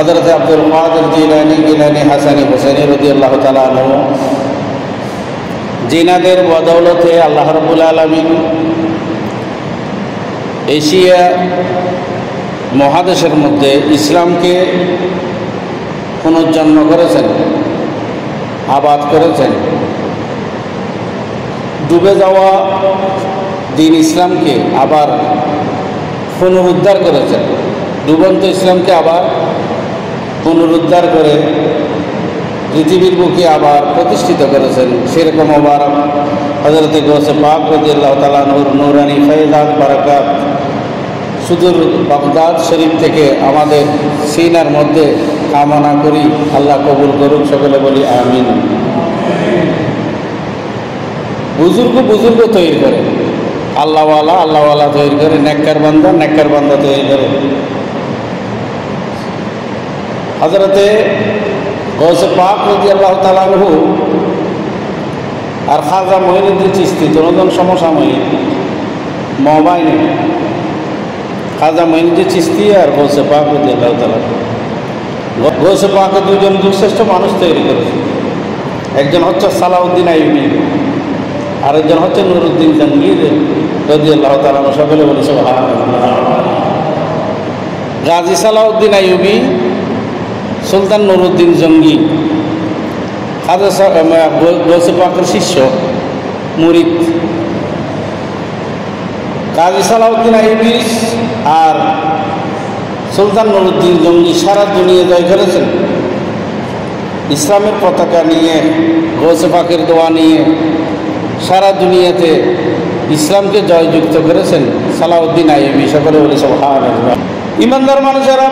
হযরত আব্দুল কাদের জিলানী হাসানী হুসাইনী রাদিয়াল্লাহু তাআলা আনহু জিনাদের বদৌলতে আল্লাহ রাব্বুল আলামিন এশিয়া মহাদেশের মধ্যে ইসলামকে পুনর্জন্ম করেছেন, আবাদ করেছেন। ডুবে যাওয়া দিন ইসলামকে আবার পুনরুদ্ধার করেছেন, ডুবন্ত ইসলামকে আবার পুনরুদ্ধার করে পৃথিবীর বুকে আবার প্রতিষ্ঠিত করেছেন। সেরকম আবার হযরত গৌসে পাক রাদিয়াল্লাহু তাআলা নূরানি ফয়জাত বারাকাত সুদূর বাগদাদ শরীফ থেকে আমাদের সিনার মধ্যে কামনা করি। আল্লাহ কবুল করুক, সকলে বলি আমিন। বুজুর্গ তৈরি করে, আল্লাহওয়ালা তৈরি করে, নেককার বান্দা তৈরি করে। হযরতে গৌসে পাক রাদিয়াল্লাহু তাআলা আনহু আর খাজা মঈনুদ্দিন চিশতি দুজন সমসাময়িক মোবাইলে। খাজা মঈনুদ্দিন চিশতি আর গৌসে পাক রাদিয়াল্লাহু তাআলা। গৌসে পাক দুজন দুঃশ্রেষ্ঠ মানুষ তৈরি করেছে। একজন হচ্ছে সালাউদ্দিন আইয়ুবী, আরেকজন হচ্ছে নুরুদ্দিন জাহাঙ্গীর রাদিয়াল্লাহু তাআলা। সকলে বলি সুবহানাল্লাহ। গাজী সালাউদ্দিন আইয়ুবী, সুলতান নুরুদ্দিন জঙ্গি খাজা গৌসে পাকের শিষ্য মুরিদ। গাজী সালাউদ্দিন আইয়ুবী আর সুলতান নুরুদ্দিন জঙ্গি সারা দুনিয়া জয় করেছেন। ইসলামের পতাকা নিয়ে, গৌসে পাকের দোয়া নিয়ে সারা দুনিয়াতে ইসলামকে জয়যুক্ত করেছেন সালাউদ্দিন আইয়ুবী। সকলে বলি সুবহানাল্লাহ। ইমানদার মানুষেরা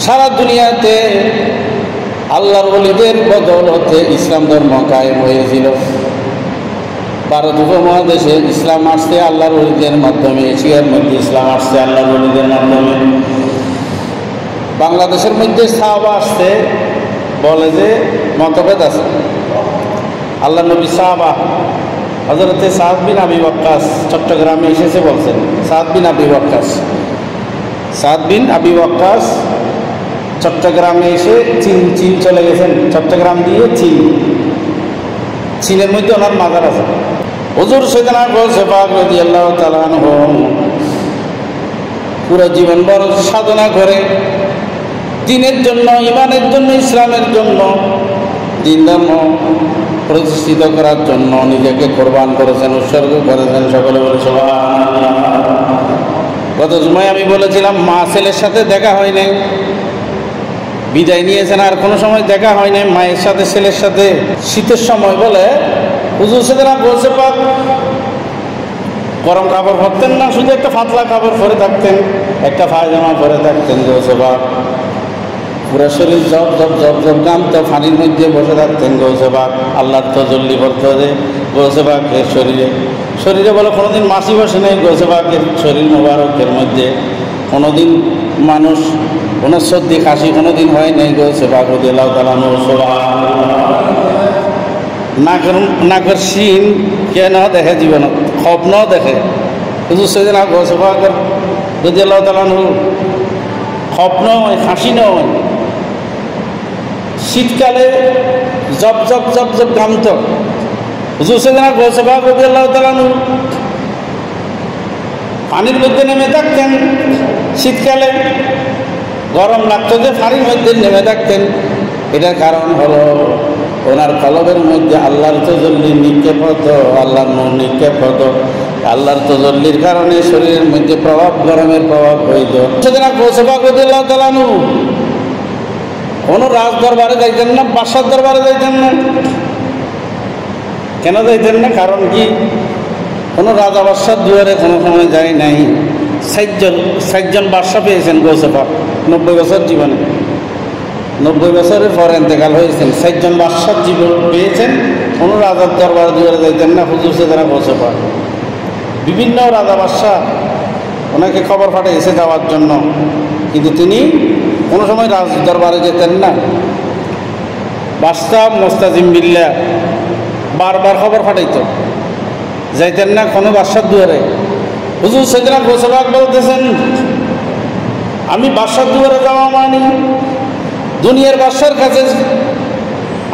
সারা দুনিয়াতে আল্লাহর ওলিদের বদৌলতে ইসলাম ধর্ম কায়েম হয়েছিল। ভারত উপমহাদেশে ইসলাম আসছে আল্লাহর ওলিদের মাধ্যমে, এশিয়ার মধ্যে ইসলাম আসছে আল্লাহর ওলিদের মাধ্যমে। বাংলাদেশের মধ্যে সাহাবা আসছে, বলে যে মতভেদ আছে। আল্লাহ নবী সাহাবা হযরতে সাদ বিন আবি ওয়াক্কাস চট্টগ্রামে এসেছে বলছেন। সাদ বিন আবি ওয়াক্কাস চট্টগ্রামে এসে চীন চলে গেছেন। চট্টগ্রাম দিয়ে চীনের মধ্যে ওনার মাজার আছে। হুজুর সাইয়েদনা গৌসে পাক রাদিয়াল্লাহু তাআলা আনহু পুরো জীবন ভর সাধনা করে দ্বীনের জন্য, ইমানের জন্য, ইসলামের জন্য, দ্বীন ধর্ম প্রতিষ্ঠিত করার জন্য নিজেকে কোরবান করেছেন, উৎসর্গ করেছেন। সকলে বলে সুবহানাল্লাহ। গত জুমায় আমি বলেছিলাম মা ছেলের সাথে দেখা হয় নাই, বিদায় নিয়েছেন, আর কোনো সময় দেখা হয় নাই মায়ের সাথে ছেলের সাথে। শীতের সময় বলে হুজুর সাইয়েদনা গৌসে পাক গরম কাপড় পরতেন না, শুধু একটা পাতলা কাপড় পরে থাকতেন, একটা পায়জামা পরে থাকতেন। গৌসে পাক পুরা শরীর জব ঘামতো, পানির মধ্যে বসে থাকতেন গৌসে পাক। আল্লাহর তজল্লি পড়তো যে গৌসে পাকের শরীরে বলে কোনোদিন মাছি বসে নেই গৌসে পাকের শরীর মোবারকের মধ্যে। কোনোদিন মানুষ কোনো সর্দি কাশি কোনোদিন হয় নাই গৌসে পাক রাদিয়াল্লাহু তাআলা আনহু। নাকের শিন কেন দেখে জীবনত, স্বপ্ন দেখে। হুজুর সাইয়েদনা গৌসে পাক রাদিয়াল্লাহু তাআলা আনহু স্বপ্ন হয়, হাসি নয়। শীতকালে জব ঘামত। হুজুর সাইয়েদনা গৌসে পাক রাদিয়াল্লাহু তাআলা আনহু পানির মধ্যে নেমে থাকতেন। শীতকালে গরম লাগতো যে পানির মধ্যে নেমে থাকতেন। এটার কারণ হলো ওনার কলবের মধ্যে আল্লাহর তজল্লি নিক্ষেপ হতো, আল্লাহর নূর নিক্ষেপ হতো। আল্লাহর তজল্লির কারণে শরীরের মধ্যে গরমের প্রভাব হইত। সেদিনা গৌসে পাক রাদিয়াল্লাহু তাআলা আনহু কোনো রাজ দরবারে যাইতেন না, বাদশার দরবারে যাইতেন না। কেন যাইতেন না? কারণ কি? কোনো রাজা বাদশার দুয়ারে কোনো সময় যায় নাই। 60জন বাদশা পেয়েছেন গৌসে পাক 90 বছর জীবনে। 90 বছরের পর ইন্তেকাল হয়েছেন। 60জন বাদশার জীবন পেয়েছেন, কোনো রাজার দরবার দুয়ারে যাইতেন না হুজুর সাইয়েদনা গৌসে পাক। বিভিন্ন রাজা বাদশা ওনাকে খবর পাঠিয়েছে যাওয়ার জন্য, কিন্তু তিনি কোনো সময় রাজ দরবারে যেতেন না। বাদশা মোস্তাজিম বিল্লাহ বারবার খবর পাঠাইত, যাইতেন না কোনো বাদশার দুয়ারে। হুজুর সাইয়েদনা গৌসে পাক বলতেছেন আমি বাদশার দুয়ারে যাওয়া মানি দুনিয়ার বাদশার কাছে,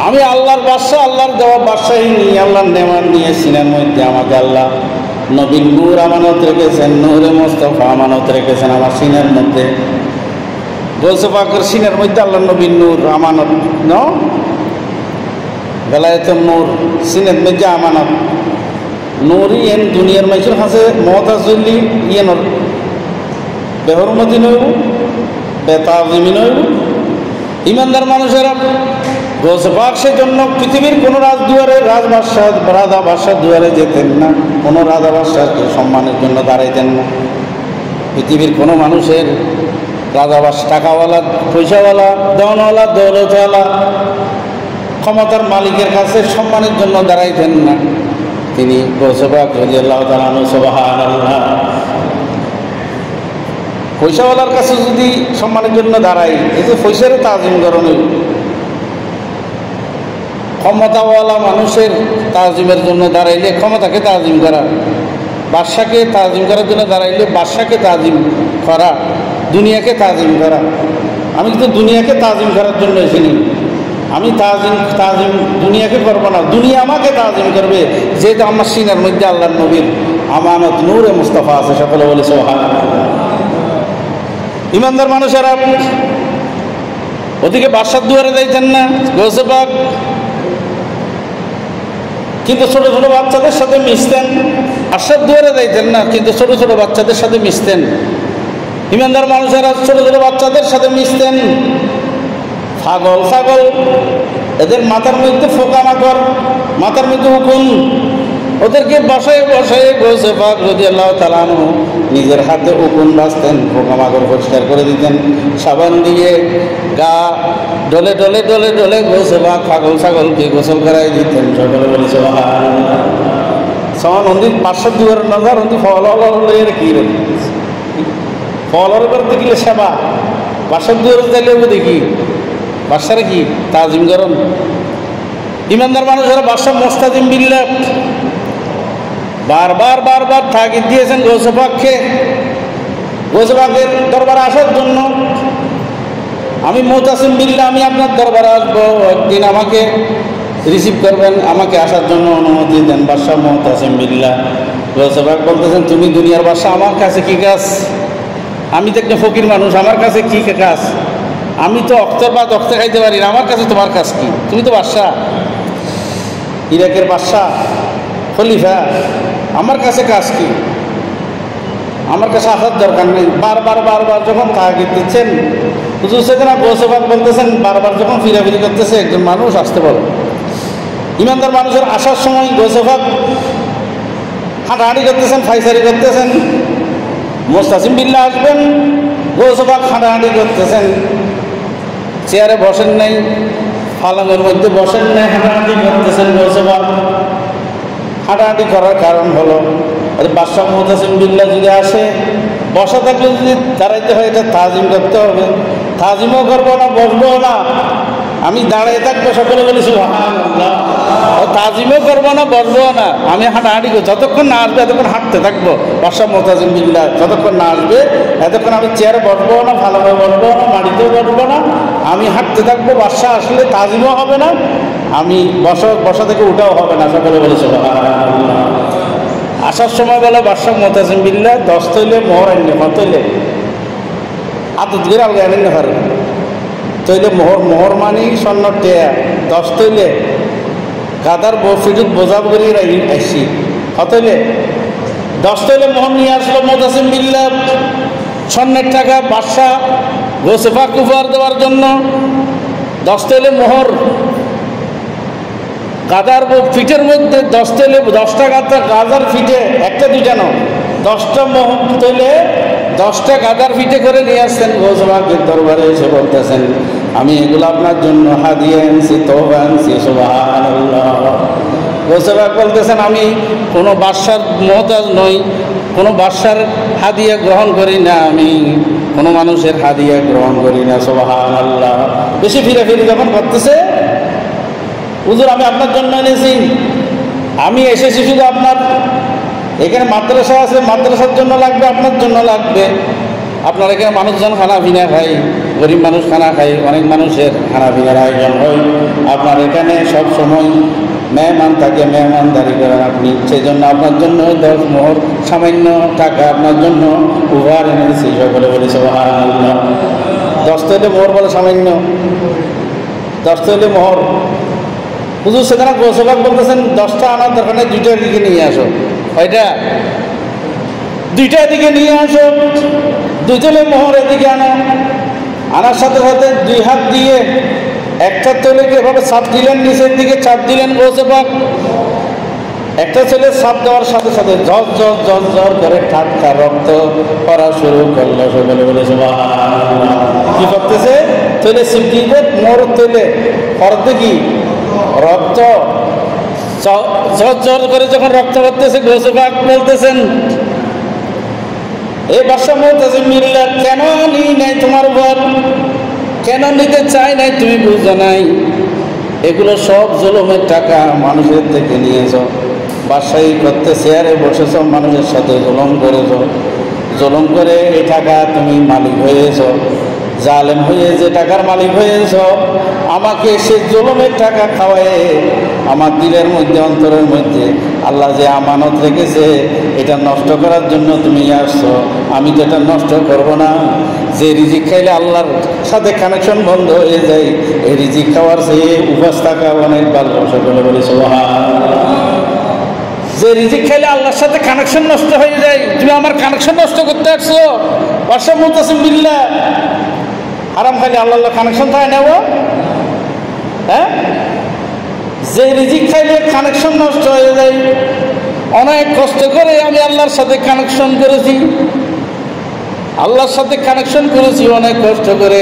আমি আল্লাহর বাদশা, আল্লাহর দেওয়া বাদশাহী নিয়ে, আল্লাহর নেওয়ার নিয়ে সিনার মধ্যে আমাকে আল্লাহ নবীর নূর আমানত রেখেছেন, নূরে মোস্তফা আমানত রেখেছেন আমার সিনার মধ্যে। গৌসে পাকের সিনার মধ্যে আল্লাহ নবীর নূর আমানত ন বেলায়েত নূর সিনের মধ্যে আমানত নূরই এন দুনিয়ার মানুষের কাছে মহতাজুল্লি ইয়েনর বেহরমতি নইব, বেতাজিমি নইব। ইমানদার মানুষেরা গৌসে পাক সেজন্য পৃথিবীর কোনো রাজদুয়ারে রাজা বাদশার দুয়ারে যেতেন না, কোনো রাজা বাদশাকে সম্মানের জন্য দাঁড়াইতেন না। পৃথিবীর কোনো মানুষের রাজা বাদশা, টাকাওয়ালা, পয়সাওয়ালা, দনওয়ালা, দৌলতওয়ালা, ক্ষমতার মালিকের কাছে সম্মানের জন্য দাঁড়াইতেন না। তিনি গৌসে পাক রাদিয়াল্লাহু তাআলা আনহু সুবহানাল্লাহ পয়সাওয়ালার কাছে যদি সম্মানের জন্য দাঁড়াই, এতে পয়সারে তাজিম করানো। ক্ষমতাওয়ালা মানুষের তাজিমের জন্য দাঁড়াইলে ক্ষমতাকে তাজিম করা, বাদশাকে তাজিম করার জন্য দাঁড়াইলে বাদশাকে তাজিম করা, দুনিয়াকে তাজিম করা। আমি কিন্তু দুনিয়াকে তাজিম করার জন্য এসেছি। আমি তাজিম দুনিয়াকে করবো না, দুনিয়া আমাকে তাজিম করবে, যেহেতু আমার সিনার মধ্যে আল্লাহর নবীর আমানত নূরে মুস্তাফা আছে। সকলে বলে সুবহানাল্লাহ। ইমানদার মানুষেরা ওদিকে বাদশার দুয়ারে যাইতেন না গৌসে পাক, কিন্তু ছোট ছোট বাচ্চাদের সাথে মিশতেন। বাদশার দুয়ারে যাইতেন না, কিন্তু ছোট ছোট বাচ্চাদের সাথে মিশতেন। ইমানদার মানুষেরা ছোট ছোট বাচ্চাদের সাথে মিশতেন। ছাগল এদের মাথার মধ্যে পোকামাকড়, মাথার মধ্যে উকুন, ওদেরকে বসায় গৌসে পাক রাদিয়াল্লাহু তাআলা আনহু নিজের হাতে উকুন বাঁচতেন, পোকামাকড় পরিষ্কার করে দিতেন সাবান দিয়ে। গা ডলে ডলে ডলে ডলে গৌসে পাক ছাগলকে গোসল করাই দিতেন। সকলে বলি সুবহানাল্লাহ। সমান হন্দি 500 দুয়ার নজর হন্দি ফল হলের কি রে ফলর করতে গেলে সেবা 500 দুয়ার যাইলে দেখি বাদশারে কি তাজিম করেন। ইমানদার মানুষেরা বাদশা মোস্তাজিম বিল্লাহ বারবার তাগিদ দিয়েছেন গৌসে পাককে, গৌসে পাকের দরবারে আসার জন্য। আমি মুতাসিম বিল্লাহ, আমি আপনার দরবারে আসবো, একদিন আমাকে রিসিভ করবেন, আমাকে আসার জন্য অনুমতি দেন। বাদশাহ মুতাসিম বিল্লাহ গৌসে পাক বলতেছেন, তুমি দুনিয়ার বাদশা, আমার কাছে কি কাজ? আমি তো একটা ফকির মানুষ, আমার কাছে কি কাজ? আমি তো অক্তর খাইতে পারি না, আমার কাছে তোমার কাজ কি? তুমি তো বাদশা, ইরাকের বাদশা, খলিফা, আমার কাছে কাজ কি? আমার কাছে আসার দরকার নেই। বারবার যখন তাগিদ দিচ্ছেন, হুজুর সেদিন গৌসে পাক বলতেছেন, বারবার যখন ফিরাফিরি করতেছে, একজন মানুষ আসতে বলো। ইমানদার মানুষের আসার সময় গৌসে পাক হাঁটাহাঁটি করতেছেন, ফাইসারি করতেছেন। মুস্তাসিম বিল্লাহ আসবেন, গৌসে পাক হাঁটাহাঁটি করতেছেন, চেয়ারে বসেন নাই, পালঙের মধ্যে বসেন নাই, হাঁটাহাঁটি করতেছেন। গৌসে পাক হাঁটাহাঁটি করার কারণ হলো বাদশাহ মুতাসিম বিল্লাহ যদি আসে, বসা থাকলে যদি দাঁড়াইতে হয়, এটা তাজিম করতে হবে। তাজিমও করবো না, বসবো না, আমি দাঁড়াই থাকবো। সকলে বলি সুবহানাল্লাহ। তাজিমও করবো না, বসবো না, আমি হাঁটাহাঁটি করবো। যতক্ষণ না আসবে এতক্ষণ হাঁটতে থাকবো। বাদশাহ মুতাসিম বিল্লাহ যতক্ষণ না আসবে এতক্ষণ আমি চেয়ারে বসবো না, ভালোভাবে বসবো না, মাটিতেও বসবো না, আমি হাঁটতে থাকবো। বাদশাহ আসলে তাজিমও হবে না, আমি বসা থেকে উঠাও হবে না। সকলে বলি সুবহানাল্লাহ। আসার সময় বলে বাদশাহ মুতাসিম বিল্লাহ 10 তৈলে মোহর আনলে, তৈলে আদত করে আলগা আনলে পারে তৈলে মোহর মানি স্বর্ণ টেয়া 10 তৈলে গাদার ফিটুত বোঝা করে আসছি। হতইলে 10 তৈলে মোহর নিয়ে আসলো মুতাসিম বিল্লাহ, স্বর্ণের টাকা বাদশাহ গৌসে পাক উপহার দেওয়ার জন্য। 10 তৈলে মোহর গাদার ফিটের মধ্যে 10 তৈলে 10টা গাদার ফিটে, একটা দুইটা না, 10টা মোহর তৈলে 10টা গাদার ফিটে করে নিয়ে আসতেন। গৌসে পাকের দরবারে এসে বলতেছেন, আমি এগুলো আপনার জন্য হাদিয়া আনছি, তোহফা আনছি। সুবহানাল্লাহ। গৌসে পাক বলতেছেন, আমি কোনো বাদশার মুহতাজ নই, কোনো বাদশার হাদিয়া গ্রহণ করি না, আমি কোনো মানুষের হাদিয়া গ্রহণ করি না। সুবহানাল্লাহ। বেশি ফিরাফিরি যখন করতেছে, হুজুর আমি আপনার জন্য এনেছি, আমি এসেছি শুধু আপনার এখানে মাদ্রাসা আছে, মাদ্রাসার জন্য লাগবে, আপনার জন্য লাগবে, আপনার এখানে মানুষজন খানা পিনা খায়, গরিব মানুষ খানা খায়, অনেক মানুষের খানা পিনার আয়োজন হয়। আপনার এখানে সব সময় মেহমান থাকে, মেহমানদারি করেন আপনি, সেই জন্য আপনার জন্য 10 মোহর সামান্য টাকা আপনার জন্য উপহার এনেছি। সকলে বলে সুবহানাল্লাহ। 10 তৈলে মোহর বলে সামান্য, 10 তৈলে মোহর। হুজুর সেখানে গোসবাক বলতেছেন 10টা আনার দরকার নেই, 2টার দিকে নিয়ে আসো। ওইটা 2টার দিকে নিয়ে আসো, 2 তৈলে মোহর এদিকে আনো। আনার সাথে সাথে 2 হাত দিয়ে একটা তৈলেকে এভাবে চাপ দিলেন, নিচের দিকে চাপ দিলেন গোসবাক। একটা ছেলে চাপ দেওয়ার সাথে সাথে ঝর ঝর ঝর ঝর করে ঠাট্টা রক্ত করা শুরু করলো। সকলে বলে সুবহানাল্লাহ। কি করতেছে? তৈলে সিদ্দিকে মোর তৈলে করতে কি রক্ত ঝর ঝর করে যখন রক্ত করতেছে, গোসবাক বলতেছেন, এই বাদশা বলতেছে, মিল্লার কেন নিই নাই তোমার উপর, কেন নিতে চাই নাই তুমি বুঝো নাই? এগুলো সব জুলুমের টাকা, মানুষের থেকে নিয়েছ, বাদশাহী করতে চেয়ারে বসেছ, মানুষের সাথে জুলুম করেছ, জুলুম করে এই টাকা তুমি মালিক হয়েছ, জালেম হয়ে যে টাকার মালিক হয়েছ। আমাকে সে জুলুমের টাকা খাওয়ায়ে আমার দিলের মধ্যে, অন্তরের মধ্যে আল্লাহ যে আমানত রেখেছে, এটা নষ্ট করার জন্য তুমি আসছো। আমি তো এটা নষ্ট করব না। যে রিজিক খাইলে আল্লাহর সাথে কানেকশন বন্ধ হয়ে যায়, এই রিজিক খাওয়ার চেয়ে উপাস থাকা অনেক ভালো। সকলে বলি সুবহানাল্লাহ। যে রিজিক খাইলে আল্লাহর সাথে কানেকশন নষ্ট হয়ে যায়, তুমি আমার কানেকশন নষ্ট করতে আসছো। বাদশা বলতেছে, বিল্লাহ হারাম খাইলে আল্লাহ কানেকশন থাকে নেব? হ্যাঁ, যে রিজিক খাইলে কানেকশন নষ্ট হয়ে যায়, অনেক কষ্ট করে আমি আল্লাহর সাথে কানেকশন করেছি, আল্লাহর সাথে কানেকশন করেছি অনেক কষ্ট করে।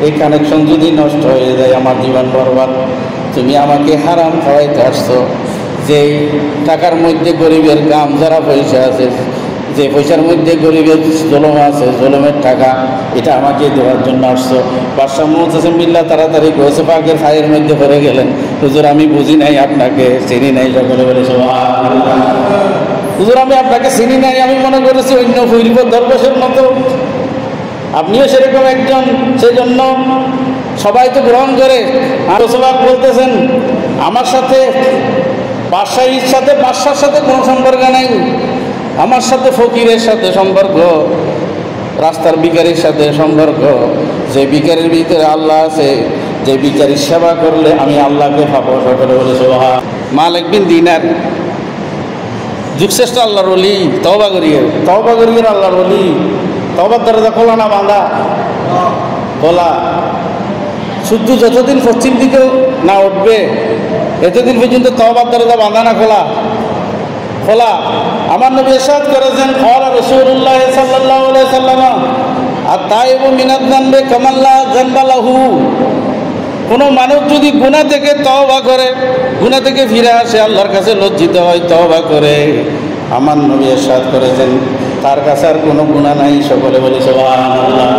এই কানেকশন যদি নষ্ট হয়ে যায়, আমার জীবন বরবাদ। তুমি আমাকে হারাম খাওয়াইতে আসছো। যেই টাকার মধ্যে গরিবের গাম যারা পয়সা আছে, যে পয়সার মধ্যে গরিবের জুলুম আছে, জুলুমের টাকা, এটা আমাকে দেওয়ার জন্য আসছো। বাদশাহ মুহূর্তে মিল্লা তাড়াতাড়ি গোসবাকের ফায়ের মধ্যে পড়ে গেলেন, হুজুর আমি বুঝি নাই, আপনাকে চিনি নাই। সকলে বলে সুবহানাল্লাহ। হুজুর আমি আপনাকে চিনি নাই, আমি মনে করেছি অন্য ফুরিব দরবেশের মতো, আপনিও সেরকম একজন, সেই জন্য সবাই তো গ্রহণ করে। আর গোসবাক বলতেছেন, আমার সাথে বাদশাহীর সাথে, বাদশার সাথে কোনো সম্পর্ক নাই, আমার সাথে ফকিরের সাথে সম্পর্ক, রাস্তার ভিখারির সাথে সম্পর্ক। যে ভিখারির ভিতরে আল্লাহ আছে, যে ভিখারির সেবা করলে আমি আল্লাহকে পাবো। সকলে বলে সুবহানাল্লাহ। মালিক বিন দিনার যুগশ্রেষ্ঠ আল্লাহর ওলি, তওবা করিয়ে আল্লাহর ওলি। তওবার দরজা খোলা না বাঁধা? খোলা। শুধু যতদিন পশ্চিম দিকেও না উঠবে, এতদিন পর্যন্ত তওবার দরজা বাঁধা না খোলা? খোলা। আমার নবী ইরশাদ করেছেন, ক্বালা রাসূলুল্লাহ সাল্লাল্লাহু আলাইহি সাল্লাম, আত-তাইবু মিনাজ যানবি কামান লা যানবা লাহু। কোনো মানুষ যদি গুনাহ থেকে তওবা করে, গুনাহ থেকে ফিরে আসে, আল্লাহর কাছে লজ্জিত হয়, তওবা করে, আমার নবী ইরশাদ করেছেন তার কাছে আর কোনো গুনাহ নাই। সকলে বলি সুবহানাল্লাহ।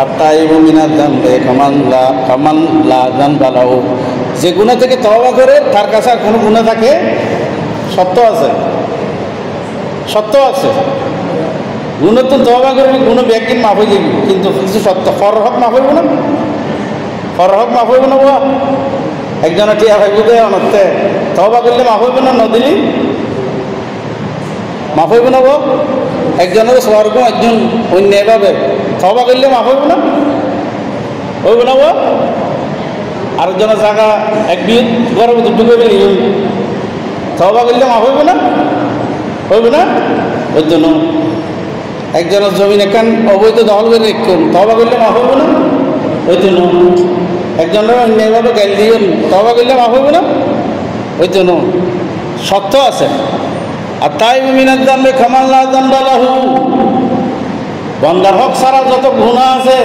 আত-তাইবু মিনাজ যানবি কামান লা যানবা লাহু। যে গুনাহ থেকে তওবা করে, তার কাছে আর কোনো গুনাহ থাকে? সত্য আছে, সত্য আছে। গুণ তো তওবা করবি, গুণ ব্যাগদিন মাফ হয়ে যাবি, কিন্তু কিছু সত্য ফরহক মাফ হইব না, ফরহক মাফ হইব না। বাবা একজনে টিয়া ভাইব দে অনর্থে, তওবা করলে মাফ হইব না, নদিলি মাফ হইব না। গো একজনের স্বর্গ, একজন অন্য এভাবে তওবা করলে মাফ হইব না, হইব না। গো আরেকজনের জায়গা এক বিয়ে গরম দুটো করে তওবা করলে মাফ হইব না, হইব না। ওই জন্য একজনের জমিন এখান অবৈধ দখল করে রেখুন, তওবা করলে মাফ হইব না। ওই জন্য একজনের অন্যায়ভাবে গাল দিন, তওবা করলে মাফ হইব না। ওই জন্য সত্য আছে। আর তাই মিনাজ যানবি কামান লা যানবা লাহু। বান্দার হক ছাড়া যত গুনাহ আছে,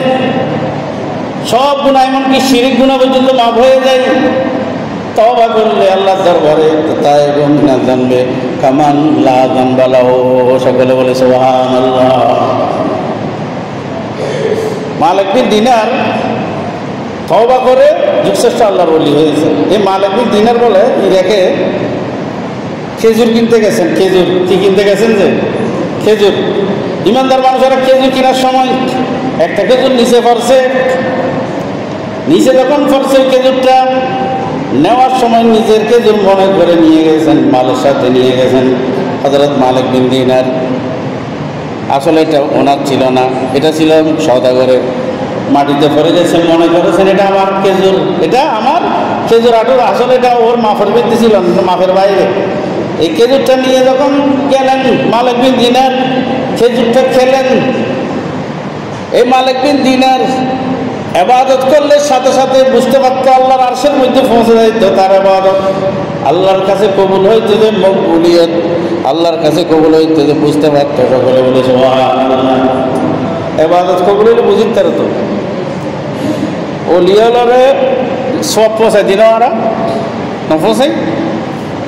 সব গুনাহ, এমনকি শিরিক গুনাহ পর্যন্ত মাফ হয়ে যায় তওবা করলে আল্লাহর দরবারে। তাই মিনাজ যানবি কামান লা যানবা লাহু। সকলে বলে সুবহানাল্লাহ। মালিক বিন দিনার তওবা করে যুগশ্রেষ্ঠ আল্লাহর ওলি হয়েছে। এই মালিক বিন দিনার বলে ইরাকে খেজুর কিনতে গেছেন। খেজুর কি কিনতে গেছেন? যে খেজুর। ইমানদার মানুষেরা খেজুর কেনার সময় একটা খেজুর নিচে পড়ছে, নিচে যখন পড়ছে খেজুরটা নেওয়ার সময় নিজের খেজুর মনে করে নিয়ে গেছেন, মালের সাথে নিয়ে গেছেন হযরত মালিক বিন দিনার। আসলে এটা ওনার ছিল না, এটা ছিল সওদাগরের। মাটিতে পড়ে গেছেন, মনে করেছেন এটা আমার খেজুর, এটা আমার খেজুর আটুর। আসলে এটা ওর মাফের ভিত্তি ছিল না, মাফের বাইরে। এই খেজুরটা নিয়ে যখন গেলেন মালিক বিন দিনার, খেজুরটা খেলেন। এই মালিক বিন দিনার ইবাদত করলে সাথে সাথে বুঝতে পারতো আল্লাহর আরশের মধ্যে পৌঁছে যাইত তার ইবাদত, আল্লাহর কাছে কবুল হইতে যে মকবুলিয়ত, আল্লাহর কাছে কবুল হইতে যে বুঝতে পারতো। সকলে বলে সুবহানাল্লাহ। ইবাদত কবুল হইলে বুঝতে পারতো। ওলিয়ালরে সব পৌঁছাই দিন ওরা নপৌঁছাই,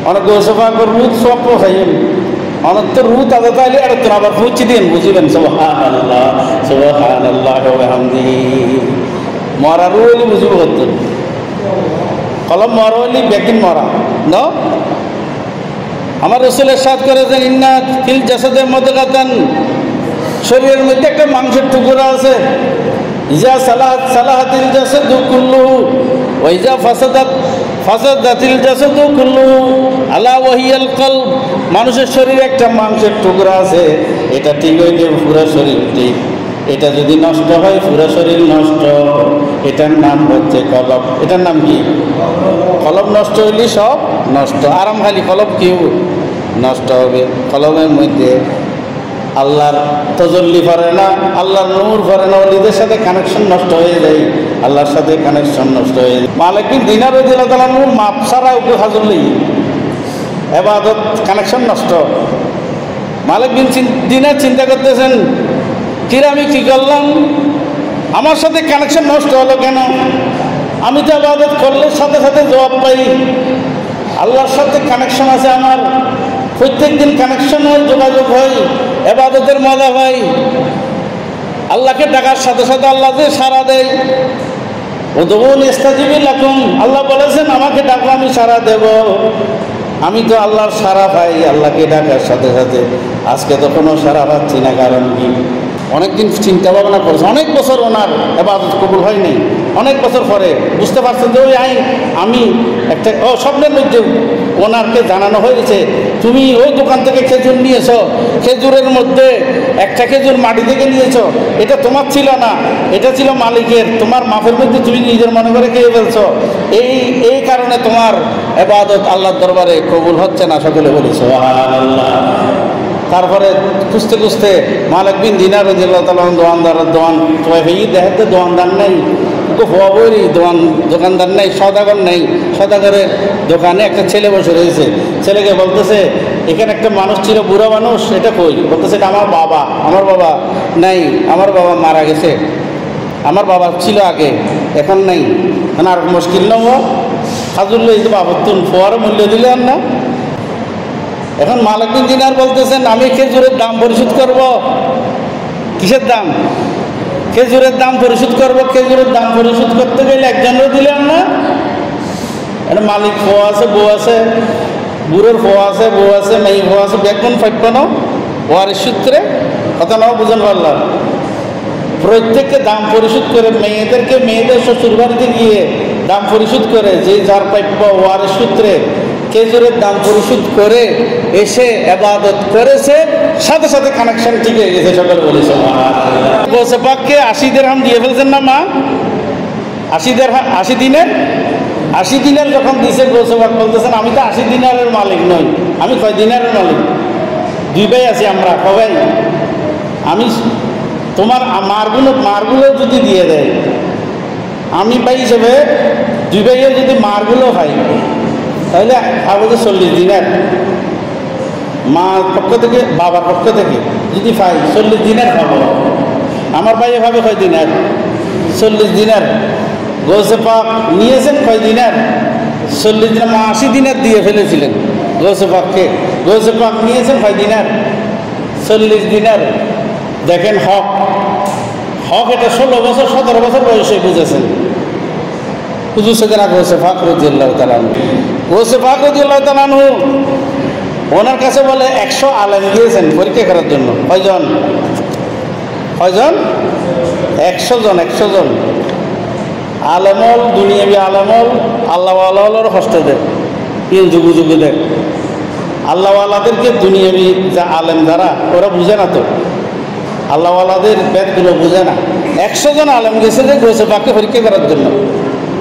অনেক গোসফা রুদ সব পৌঁছাই, অনেক তো রুদ আদা তাইলে আর তো আবার পৌঁছে দিন, বুঝিলেন? সুবহানাল্লাহ সুবহানাল্লাহ ওয়া বিহামদিহি। মরা রুলি বুঝিব হতো, কলম মরা হইলি বেকিন মরা ন। আমার রাসূল ইরশাদ করেছেন, ইন্না ফিল জাসাদের মুদগাতান, শরীরের মধ্যে একটা মাংসের টুকরা আছে। ইজা সালাহাত সালাহাতিল জাসাদু কুল্লুহু ওয়া ইজা ফাসাদাত ফাসাদাতিল জাসাদু কুল্লুহু আলা ওয়া হিয়াল কলব। মানুষের শরীরে একটা মাংসের টুকরা আছে, এটা ঠিক হইলে পুরো শরীর ঠিক, এটা যদি নষ্ট হয় পুরো শরীর নষ্ট। এটার নাম হচ্ছে কলব। এটার নাম কি? কলব নষ্ট হইলে সব নষ্ট। আরাম খালি কলব কেউ নষ্ট হবে। কলমের মধ্যে আল্লাহর তজল্লি পড়ে না, আল্লাহর নূর পড়ে না, ওলিদের সাথে কানেকশন নষ্ট হয়ে যায়, আল্লাহর সাথে কানেকশন নষ্ট হয়ে যায়। মালিক বিন দিনার রাদিয়াল্লাহু তাআলা আনহু মাপ ছাড়া উপর হাজর নেই, ইবাদত কানেকশন নষ্ট। মালিক বিন দিনার চিন্তা করতেছেন, কিরে আমি কি করলাম, আমার সাথে কানেকশন নষ্ট হলো কেন? আমি তো ইবাদত করলে সাথে সাথে জবাব পাই, আল্লাহর সাথে কানেকশন আছে আমার, প্রত্যেক দিন কানেকশন হয়, যোগাযোগ হয়, ইবাদতের মজা হয়। আল্লাহকে ডাকার সাথে সাথে আল্লাহ যে সাড়া দেয়। উদউনি ইস্তাজিব লাকুম, আল্লাহ বলেছেন আমাকে ডাকো আমি সাড়া দেব। আমি তো আল্লাহর সাড়া পাই আল্লাহকে ডাকার সাথে সাথে। আজকে তো কোনো সাড়া পাচ্ছি না, কারণ কি? অনেকদিন চিন্তা ভাবনা করেছে, অনেক বছর ওনার ইবাদত কবুল হয়নি। অনেক বছর পরে বুঝতে পারছেন যে ওই আমি একটা স্বপ্নের মধ্যে ওনারকে জানানো হয়েছে, তুমি ওই দোকান থেকে খেজুর নিয়েছ, খেজুরের মধ্যে একটা খেজুর মাটি থেকে নিয়েছ, এটা তোমার ছিল না, এটা ছিল মালিকের। তোমার মাফের মধ্যে তুমি নিজের মনে করে খেয়ে ফেলছো, এই কারণে তোমার ইবাদত আল্লাহর দরবারে কবুল হচ্ছে না। সকলে বলি সুবহানাল্লাহ। তারপরে খুঁজতে খুঁজতে মালিক বিন দিনার রাদিয়াল্লাহু তাআলা দোয়ান দেখতে দোয়ানদার নেই, হওয়াবই দোকানদার নেই, সওদাগর নেই। সওদাগরের দোকানে একটা ছেলে বসে রয়েছে, ছেলেকে বলতেছে এখানে একটা মানুষ ছিল, বুড়া মানুষ, এটা কই? বলতেছে এটা আমার বাবা। আমার বাবা নেই, আমার বাবা মারা গেছে, আমার বাবা ছিল আগে, এখন নেই, আর মুশকিল নব হাজুর লই বাবতুন ফোয়ার মূল্য দিলেন না। এখন মালিক বিন দিনার বলতেছেন আমি খেজুরের দাম পরিশোধ করব। কিসের দাম? খেজুরের দাম পরিশোধ করব। খেজুরের দাম পরিশোধ করতে গেলে একজনও দিলেন না। এটা মালিক ফোয়া আছে, বউ আছে, বুড়োর ফোয়া আছে, বউ আছে, মেয়ে ফোয়া আছে, বেগুন ফাইট না ওয়ার সূত্রে কথা নাও বুঝান পারলাম। প্রত্যেককে দাম পরিশোধ করে মেয়েদেরকে মেয়েদের শ্বশুর বাড়িতে গিয়ে দাম পরিশোধ করে, যে যার প্রাপ্য ওয়ার সূত্রে খেজুরের দাম পরিশোধ করে এসে ইবাদত করেছে, সাথে সাথে কানেকশন ঠিক হয়ে গেছে। সকলে বলেছে গোসে পাককে 80 দিরহাম দিয়ে ফেলছেন না মা? 80 দিনের যখন দিছে গোসে পাক বলতেছেন আমি তো 80 দিনারের মালিক নই, আমি কয় দিনারের মালিক? দুই ভাই আছি আমরা, কবাই আমি তোমার মারগুলো যদি দিয়ে দেয়, আমি ভাই হিসেবে দুই ভাইয়ের যদি মারগুলো খাই তাহলে খাবো যে 40 দিনের। মার পক্ষ থেকে বাবার পক্ষ থেকে যদি পাই 40 দিনের খাবো। আমার ভাইয়ে ভাবে কয় দিনের? 40 দিনের। গোসে পাক নিয়েছেন কয় দিনের? 40 দিনের। মা 80 দিনের দিয়ে ফেলেছিলেন গোসে পাককে। গোসে পাক নিয়েছেন কয় দিনের? 40 দিনের। দেখেন হক এটা 16 বছর 17 বছর বয়সে বুঝেছেন। হুজুর সেদিন গোসে পাক রাদিয়াল্লাহু তাআলা গোসে পাক রাদিয়াল্লাহু তাআলা ওনার কাছে বলে 100 আলেম দিয়েছেন পরীক্ষা করার জন্য। কয়জন? কয়জন? 100 জন। 100 জন আলেমল, দুনিয়াবি আলেমল আল্লাহওয়ালার কষ্ট দেয়, যুগে যুগে দেয়। আল্লাহওয়ালাদেরকে দুনিয়াবি যা আলেম যারা, ওরা বুঝে না তো, আল্লাহওয়ালাদের বেদগুলো বুঝে না। 100 জন আলেম গেছে যে গৌসে পাককে পরীক্ষা করার জন্য।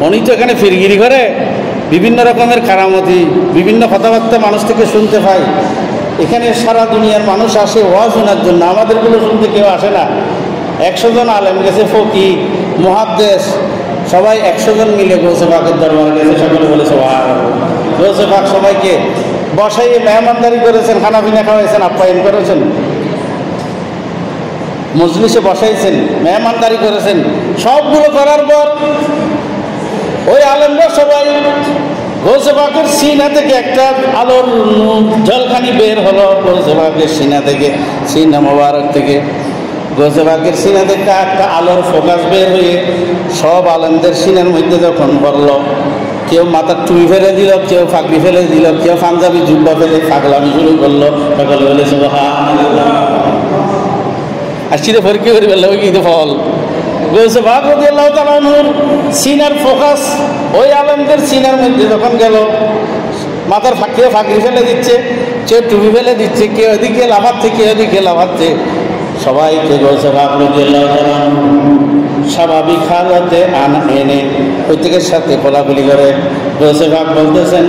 উনি তো এখানে ফিরগিরি করে বিভিন্ন রকমের কারামতি, বিভিন্ন কথাবার্তা মানুষ থেকে শুনতে পাই। এখানে সারা দুনিয়ার মানুষ আসে ওয়াজ শোনার জন্য, আমাদেরগুলো শুনতে কেউ আসে না। 100 জন আলেম গেছে, ফকি, মুহাদ্দিস, সবাই 100 জন মিলে গৌসে পাকের দরবারে গেছে। সকলে বলে সুবহানাল্লাহ। গৌসে পাক সবাইকে বসাইয়ে মেহমানদারি করেছেন, খানা পিনা খাওয়াইছেন, আপ্যায়ন করেছেন, মজলিসে বসাইছেন, মেহমানদারি করেছেন। সবগুলো করার পর ওই আলেমরা সবাই গৌসে পাকের সিনা থেকে একটা আলোর জলখানি বের হলো। গৌসে পাকের সিনা থেকে, সিনা মোবারক থেকে গৌসে পাকের সিনা থেকে একটা আলোর ফোকাস বের হয়ে সব আলেমদের সিনার মধ্যে যখন পড়ল, কেউ মাথার টুপি ফেলে দিল, কেউ ফাঁকড়ি ফেলে দিল, কেউ পাঞ্জাবি জুব্বা ফেলে পাগলামি শুরু করলো। সকলে বলে সুবহানাল্লাহ। আর সিনে পরীক্ষা করে ফেললো ওই কিন্তু ফল। গৌসে পাক রাদিয়াল্লাহু তাআলা আনহুর সিনার ফোকাস ওই আলেমদের সিনার মধ্যে যখন গেল, মাথার কেউ ফাঁকড়ি ফেলে দিচ্ছে, কেউ টুপি ফেলে দিচ্ছে, কেউ এদিকে লাফাচ্ছে, কেউ এদিকে লাফাচ্ছে। সবাইকে গৌসে পাক রাদিয়াল্লাহু তাআলা আনহু স্বাভাবিক হালতে এনে প্রত্যেকের সাথে কোলাকুলি করে গৌসে পাক বলতেছেন,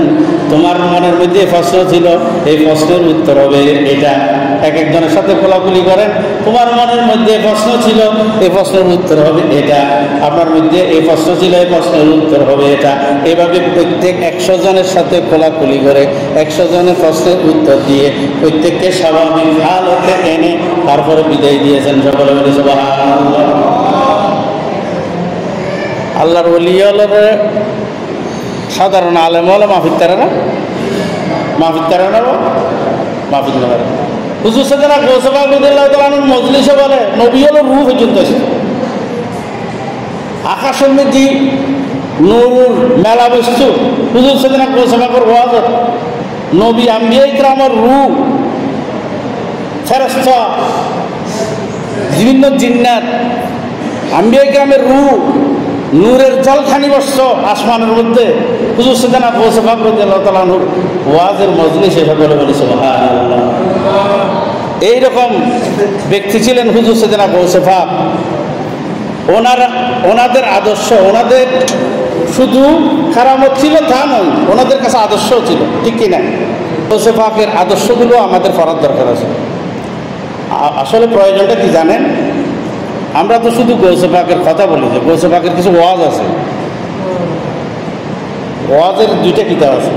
তোমার মনের মধ্যে প্রশ্ন ছিল, এই প্রশ্নের উত্তর হবে এটা। এক একজনের সাথে কোলাকুলি করেন, তোমার মনের মধ্যে প্রশ্ন ছিল, এই প্রশ্নের উত্তর হবে এটা। আপনার মধ্যে এই প্রশ্ন ছিল, এই প্রশ্নের উত্তর হবে এটা। এভাবে প্রত্যেক 100 জনের সাথে কোলাকুলি করে 100 জনের প্রশ্নের উত্তর দিয়ে প্রত্যেককে স্বাভাবিক হালতে এনে তারপরে বিদায় দিয়েছেন। সকলে বলে সুবহানাল্লাহ। আল্লাহর ওলিয়ার সাধারণ আলেম হলো মাহফিজ তারা না, মাহফিজ তারা না, মাহফিজ না। হুজুর সাইয়েদনা গৌসে পাক রাদিয়াল্লাহু তাআলা আনহুর মজলিসে বলে নবী হলো রূহ পর্যন্ত এসেছে। আকাশের মধ্যে নূর মেলা বস্তু। হুজুর সাইয়েদনা গৌসে পাকের ওয়াজ, নবী আম্বিয়া ইকরামের রূহ, ফেরেশতা, বিভিন্ন জিন্নাত, আম্বিয়া ইকরামের রূহ, নূরের জলখানি বসছে আসমানের মধ্যে। হুজুর সাইয়েদনা গৌসে পাক রাদিয়াল্লাহু তাআলা আনহুর ওয়াজের মজলিসে সকলে বলে সুবহানাল্লাহ। এইরকম ব্যক্তি ছিলেন হুজুর সাইয়েদনা গৌসে পাক। ওনাদের আদর্শ, ওনাদের শুধু কারামত ছিল তা নয়, ওনাদের কাছে আদর্শও ছিল, ঠিক কিনা? গৌসে পাকের আদর্শগুলো আমাদের পড়ার দরকার আছে। আসলে প্রয়োজনটা কি জানেন? আমরা তো শুধু গৌসে পাকের কথা বলি, যে গৌসে পাকের কিছু ওয়াজ আছে। ওয়াজের 2টা কিতাব আছে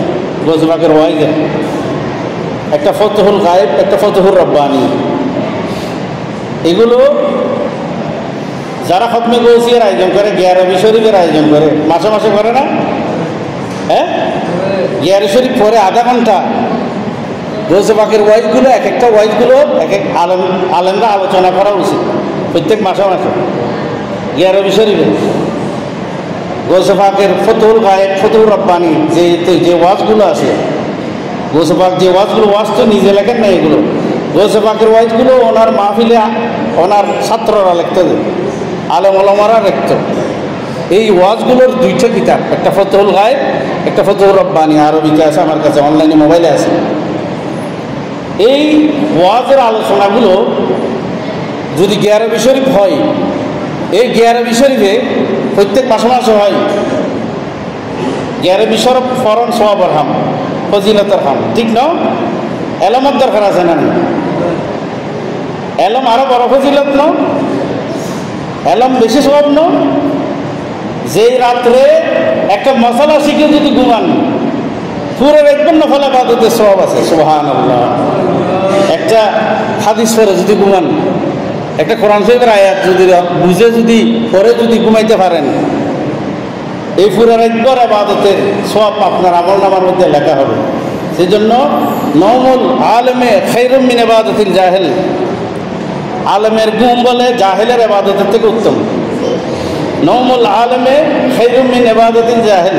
গৌসে পাকের ওয়াজের, একটা ফতহুল গায়েব, একটা ফতহুর রব্বানি। এগুলো যারা খতমে গৌসিয়ার আয়োজন করে, গিয়ারবি শরীফের আয়োজন করে, মাসে মাসে করে না? হ্যাঁ, গিয়ারবি শরীফ পরে আধা ঘন্টা গৌসে পাকের ওয়াইজগুলো, এক একটা ওয়াইজগুলো এক এক আলেমরা আলোচনা করা উচিত প্রত্যেক মাসে মাসে। গিয়ারবি শরীফে গৌসে পাকের ফতহুল গায়েব, ফতহুর রব্বানি যে ওয়াজগুলো আছে, গৌসে পাক যে ওয়াজগুলো, ওয়াজ তো নিজে লেখেন না, এগুলো গৌসে পাকের ওয়াজগুলো ওনার মাহফিলে ওনার ছাত্ররা লিখত, আলেম ওলামারা লিখত। এই ওয়াজগুলোর 2টা কিতাব, একটা ফতহুল গায়েব, একটা ফতহুর রব্বানি, আরবিতে আছে, আমার কাছে অনলাইনে মোবাইলে আছে। এই ওয়াজের আলোচনাগুলো যদি গিয়ারবি শরীফ হয়, এই গিয়ারবি শরীফে প্রত্যেক মাসে মাসে হয়। গিয়ারবি শরীফ ফরন সওয়াবের হাম, ফজিলতের হাম, ঠিক না? এলমের দরকার আছে না? এলম আরো বড় ফজিলত ন, এলম বেশি সওয়াব ন। যেই রাত্রে একটা মশলা শিখে যদি ঘুমান, পুরো একদম নফল ইবাদতের সওয়াব আছে। সুবহানাল্লাহ। একটা হাদিস পড়ে যদি ঘুমান, একটা কোরআন শরীফের আয়াত যদি বুঝে যদি পরে যদি ঘুমাইতে পারেন, এই পুরো একবার ইবাদতের সওয়াব আপনার আমলনামার মধ্যে লেখা হবে। সেই জন্য নওমুল আলেমে খায়রুম মিন ইবাদাতিল জাহিল, আলেমের ঘুম বলে জাহেলের ইবাদতের থেকে উত্তম। নওমুল আলেমে খায়রুম মিন ইবাদাতিল জাহিল।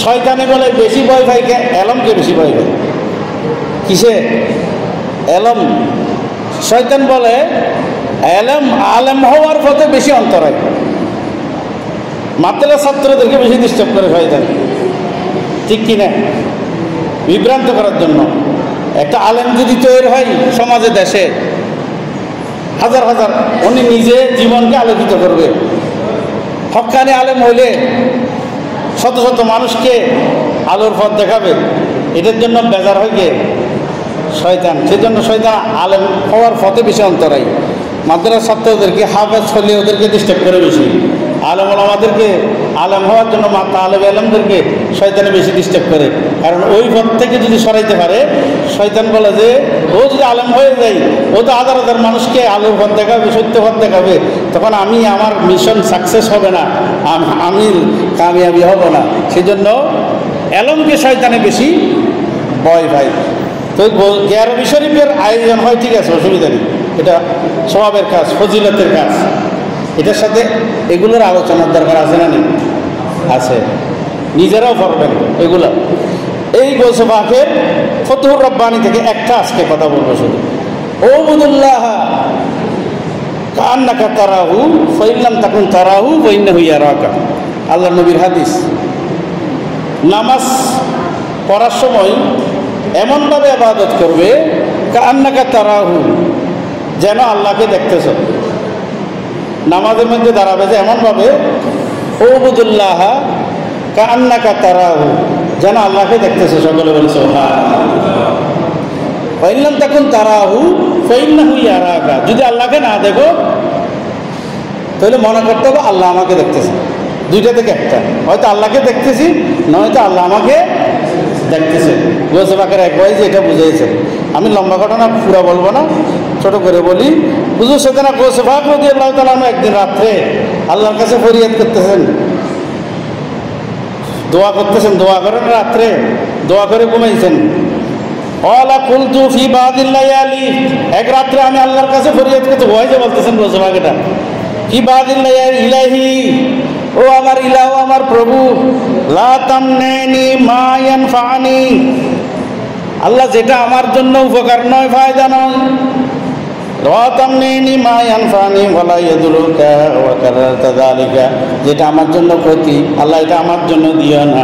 শয়তানে বলে বেশি ভয় পায় কে? এলমকে বেশি ভয় পায়। কিসে? এলম। শয়তান বলে আলেম হওয়ার পথে বেশি অন্তরায়, মাদ্রাসার ছাত্রদেরকে বেশি ডিস্টার্ব করে শয়তান, ঠিক কিনা? বিভ্রান্ত করার জন্য। একটা আলেম যদি তৈরি হয় সমাজে, দেশে হাজার হাজার, উনি নিজে জীবনকে আলোকিত করবে। হক্কানি আলেম হইলে শত শত মানুষকে আলোর পথ দেখাবে। এটার জন্য বেজার হয় কে? শয়তান। সেজন্য শয়তান আলেম হওয়ার পথে বেশি অন্তরায়। মাদ্রাসার ছাত্রদেরকে, হাফেজ হলে ওদেরকে ডিস্টার্ব করে বেশি। আলেম আমাদেরকে আলেম হওয়ার জন্য তালেব আলেমদেরকে শয়তানে বেশি ডিস্টার্ব করে। কারণ ওই পথ থেকে যদি সরাইতে পারে, শয়তান বলে যে ও যদি আলেম হয়ে যায়, ও তো হাজার হাজার মানুষকে আলোর পথ দেখাবে, সত্য পথ দেখাবে, তখন আমার মিশন সাকসেস হবে না, আমি কামিয়াবি হব না। সেজন্য আলেমকে শয়তানে বেশি ভয় পায়। তো গিয়ারবি শরীফের আয়োজন হয়, ঠিক আছে, অসুবিধা নেই, এটা সওয়াবের কাজ, ফজিলতের কাজ। এটার সাথে এগুলোর আলোচনার দরকার আছে না? নেই? আছে। নিজেরাও পড়বেন এগুলো। এই গৌসে পাকের ফতুহুর রব্বানি থেকে একটা আজকে কথা বলবো শুধু। ওবুদুল্লাহ কান্নাকা তারাহু ফাইল্লাম তাকুন তারাহু ফাইন্নাহু ইয়ারাকা। আল্লাহ নবীর হাদিস। নামাজ পড়ার সময় এমনভাবে ইবাদত করবে কান্নাকা তারাহু, যেন আল্লাহকে দেখতেছ। নামাজের মধ্যে দাঁড়াবে যে এমনভাবে, ওবুদুল্লাহ কান্নাকা তারাহু, যেন আল্লাহকে দেখতেছে। সকলে বলছে ফাইল্লাম তাকুন তারাহু ফাইন্নাহু ইয়ারাকা। যদি আল্লাহকে না দেখো তাহলে মনে করতে হবে আল্লাহ আমাকে দেখতেছে। দুইটা থেকে একটা, হয়তো আল্লাহকে দেখতেছি, নয়তো আল্লাহ আমাকে দেখতেছে। গৌসে পাকের এক ভাই যে এটা বুঝিয়েছে। আমি লম্বা ঘটনা পুরা বলবো না, ছোট করে বলি। হুজুর সাইয়েদনা গৌসে পাক রাদিয়াল্লাহু তাআলা আনহু একদিন রাত্রে আল্লাহর কাছে ফরিয়াদ করতেছেন, দোয়া করতেছেন। দোয়া করেন রাত্রে, দোয়া করে ঘুমাইছেন। ওয়ালা কুলতু ফি বাদিল লায়ালি, এক রাত্রে আমি আল্লাহর কাছে ফরিয়াদ করতে, ভয় যে বলতেছেন গৌসে পাক এটা, ফি বাদিল লায়ালি ইলাহি, ও আমার ইলাহ, আমার প্রভু, লা তামনানি মা ইয়ানফানি, আল্লাহ যেটা আমার জন্য উপকার নয়, ফায়দা নয়, লা তামনানি মা ইয়ানফানি ওয়ালা ইয়াদুরুকা ওয়া কারাতা যালিকা, যেটা আমার জন্য ক্ষতি, আল্লাহ এটা আমার জন্য দিও না।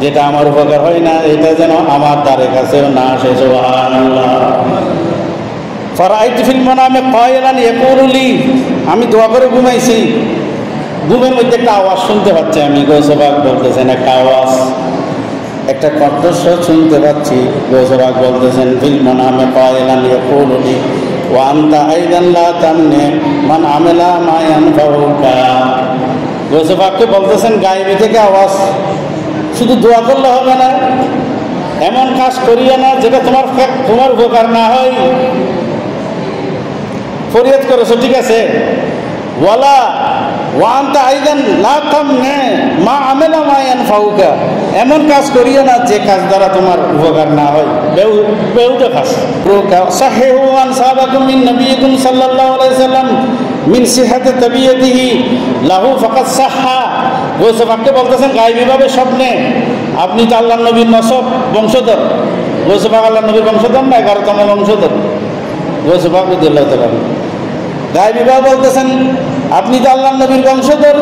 যেটা আমার উপকার হয় না, এটা যেন আমার দ্বারের কাছেও না আসে। সুবহানাল্লাহ। ফারাইতু ফিল মানামে কায়লান ইয়াকুলু লি, আমি দোয়া করে ঘুমাইছি, ঘুমের মধ্যে একটা আওয়াজ শুনতে পাচ্ছি। আমি গৌসে পাক বলতেছেন একটা আওয়াজ, একটা কণ্ঠস্বর শুনতে পাচ্ছি। গৌসে পাক বলতেছেন ফিল মানামে কায়লান ইয়াকুলু লি ওয়া আনতা আইদান লা তামনে মান আমিলা মা ইয়ানফাউকা। গৌসে পাককে বলতেছেন গায়েবী থেকে আওয়াজ, শুধু দোয়া করলে হবে না, এমন কাজ করিও না যেটা তোমার উপকার না হয়। ফরিয়াদ করেছো, ঠিক আছে, ওয়ালা ওয়ান্তা আইদান লা তামনে মা আমিলা মা ইয়ানফাউকা, এমন কাজ করিও না যে কাজ দ্বারা তোমার উপকার না হয়, বেহুদা কাজ। সাহিহু আন সাহাবাকুম মিন নবিয়িকুম সাল্লাল্লাহু আলাইহি ওয়াসাল্লাম মিন সিহাতি তাবিয়াতিহি লাহু ফাকাদ সাহহা। গৌসে পাককে বলতেছেন গায়বীভাবে স্বপ্নে, আপনি তো আল্লাহর নবীর নসব বংশধর। গৌসে পাক আল্লাহর নবীর বংশধর না, 11তম বংশধর গৌসে পাক রাদিয়াল্লাহু তাআলা। গায়বীভাবে বলতেছেন আপনি তো আল্লাহর নবীর বংশধর,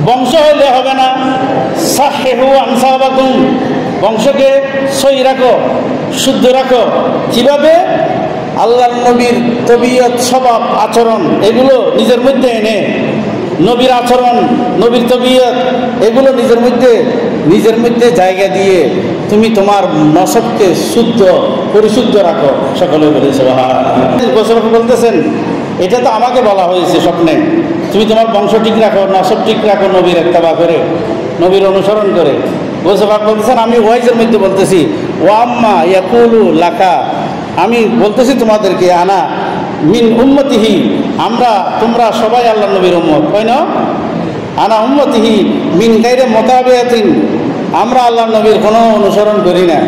বংশ হইলে হবে না, সাহিহু আন সাহাবাকুম, বংশকে সহি রাখো, শুদ্ধ রাখো। কিভাবে? আল্লাহর নবীর তবিয়ত, স্বভাব, আচরণ এগুলো নিজের মধ্যে এনে, নবীর আচরণ, নবীর তবিয়ত এগুলো নিজের মধ্যে জায়গা দিয়ে তুমি তোমার নসবকে শুদ্ধ পরিশুদ্ধ রাখো। সকলে বলে সুবহানাল্লাহ। বলতেছেন এটা তো আমাকে বলা হয়েছে স্বপ্নে, তুমি তোমার বংশ ঠিক রাখো, নসব ঠিক রাখো, নবীর ইত্তেবা করে, নবীর অনুসরণ করে। গৌসে পাক বলতেছেন আমি ওয়াইজের মধ্যে বলতেছি, ওয়াম্মা ইয়াকুলু লাকা, আমি বলতেছি তোমাদেরকে, আনা মিন উম্মতিহি, তোমরা সবাই আল্লাহ নবীর উম্মত, হয় না? আনা উম্মতিহি মিন গায়রি মুতাবিআতিন, আমরা আল্লাহ নবীর কোনো অনুসরণ করি না।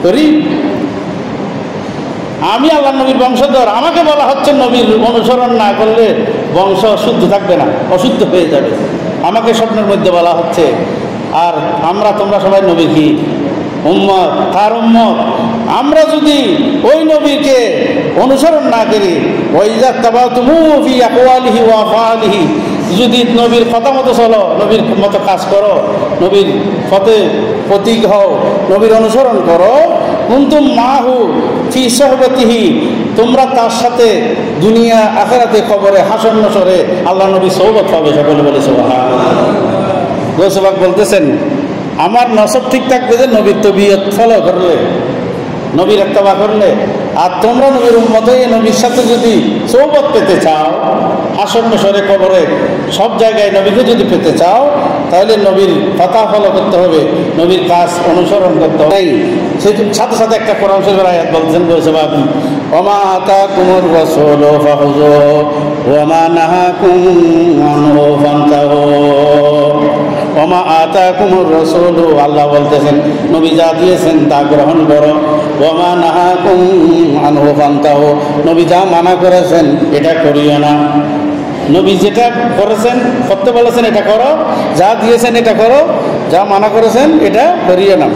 করি? আমি আল্লাহ নবীর বংশধর, আমাকে বলা হচ্ছে নবীর অনুসরণ না করলে বংশ শুদ্ধ থাকবে না, অশুদ্ধ হয়ে যাবে। আমাকে স্বপ্নের মধ্যে বলা হচ্ছে। আর তোমরা সবাই নবী কি উম্মত, তার উম্মত। আমরা যদি ওই নবীকে অনুসরণ না করি, ওয়াইযা তাবাতুমু ফি আকওয়ালিহি ওয়া আফআলিহি, যদি নবীর কথা মতো চলো, নবীর মতো কাজ করো, নবীর পথে প্রতীক হও, নবীর অনুসরণ করো, কুনতুম মাহু ফি সুহবাতিহি, তোমরা তার সাথে দুনিয়া আখিরাতে কবরে হাসর নসরে আল্লাহ নবী সোহবত পাবে। সকলে বলে সুবহানাল্লাহ। গোসবাক বলতেছেন আমার নসব ঠিক থাকবে যে নবীর তবিয়ত ফলো করলে, নবীর ইত্তেবা করলে। আর তোমরা নবীর উম্মত হয়ে নবীর সাথে যদি সোহবত পেতে চাও, হাসর নসরে কবরে সব জায়গায় নবীকে যদি পেতে চাও, তাহলে নবীর কথা ফলো করতে হবে, নবীর কাজ অনুসরণ করতে হবে। সেই সাথে সাথে একটা কোরআন শরীফের আয়াত বলছেন গোসবাক, ওমা আতাকুমুর রাসূলু ফাখুযুহু ওয়া মা নাহাকুম আনহু ফান্তাহু। ওমা আতাকুমুর রাসূলু, আল্লাহ বলতেছেন নবী যা দিয়েছেন তা গ্রহণ করো, ওয়া মা নাহাকুম আনহু ফান্তাহু, নবী যা মানা করেছেন এটা করিও না। নবী যেটা করেছেন করতে বলেছেন এটা করো, যা দিয়েছেন এটা করো, যা মানা করেছেন এটা করিও না।